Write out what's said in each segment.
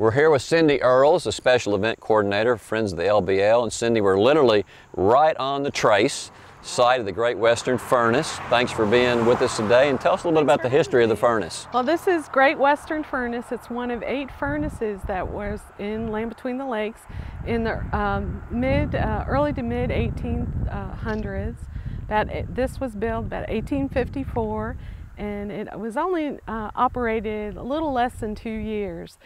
We're here with Cindy Earls, the Special Event Coordinator, Friends of the LBL. And Cindy, we're literally right on the trace site of the Great Western Furnace. Thanks for being with us today, and tell us a little bit about the history of the furnace. Well, this is Great Western Furnace. It's one of 8 furnaces that was in Land Between the Lakes in the early to mid 1800s. This was built about 1854. And it was only operated a little less than 2 years.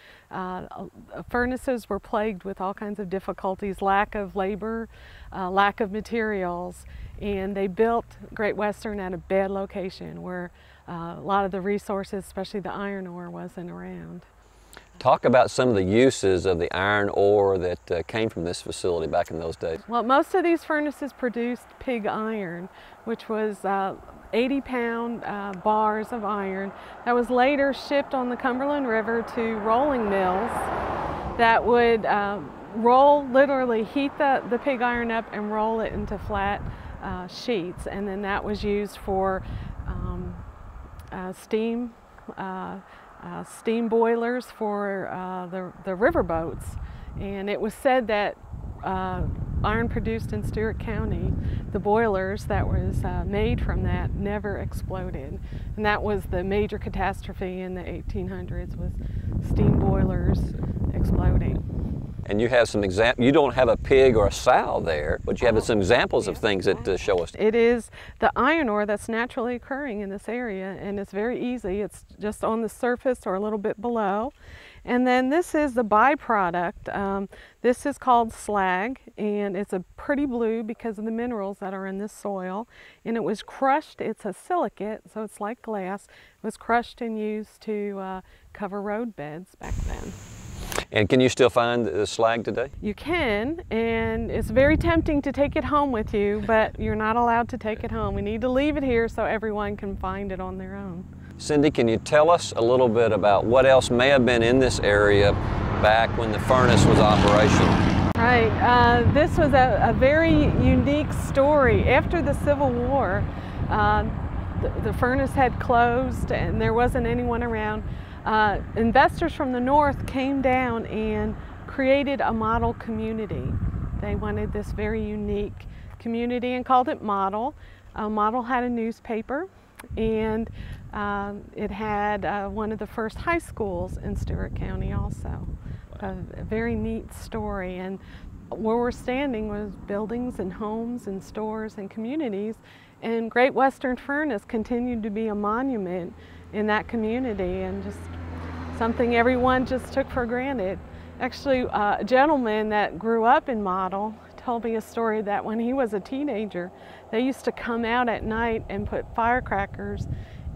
Furnaces were plagued with all kinds of difficulties, lack of labor, lack of materials, and they built Great Western at a bad location where a lot of the resources, especially the iron ore, wasn't around. Talk about some of the uses of the iron ore that came from this facility back in those days. Well, most of these furnaces produced pig iron, which was 80-pound bars of iron that was later shipped on the Cumberland River to rolling mills that would literally heat the pig iron up and roll it into flat sheets, and then that was used for steam boilers for the river boats. And it was said that iron produced in Stewart County, the boilers that was made from that never exploded. And that was the major catastrophe in the 1800s, was steam boilers exploding. And you have some you don't have a pig or a sow there, but you have some examples of things that show us. It is the iron ore that's naturally occurring in this area, and it's very easy. It's just on the surface or a little bit below. And then this is the byproduct. This is called slag, and it's a pretty blue because of the minerals that are in this soil. And it was crushed. It's a silicate, so it's like glass. It was crushed and used to cover road beds back then. And can you still find the slag today? You can, and it's very tempting to take it home with you, but you're not allowed to take it home. We need to leave it here so everyone can find it on their own. Cindy, can you tell us a little bit about what else may have been in this area back when the furnace was operational? Right. This was a very unique story. After the Civil War, the furnace had closed and there wasn't anyone around. Investors from the north came down and created a model community. They wanted this very unique community and called it Model. Model had a newspaper, and it had one of the first high schools in Stewart County also. A very neat story. And where we're standing was buildings and homes and stores and communities, and Great Western Furnace continued to be a monument in that community, and just something everyone just took for granted. Actually, a gentleman that grew up in Model told me a story that when he was a teenager, they used to come out at night and put firecrackers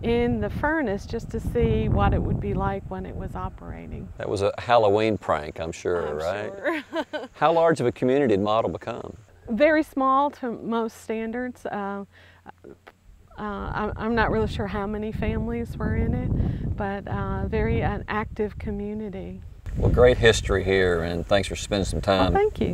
in the furnace just to see what it would be like when it was operating. That was a Halloween prank, I'm sure, right? Sure. How large of a community did Model become? Very small to most standards. I'm not really sure how many families were in it, but very an active community. Well, great history here, and thanks for spending some time. Well, thank you.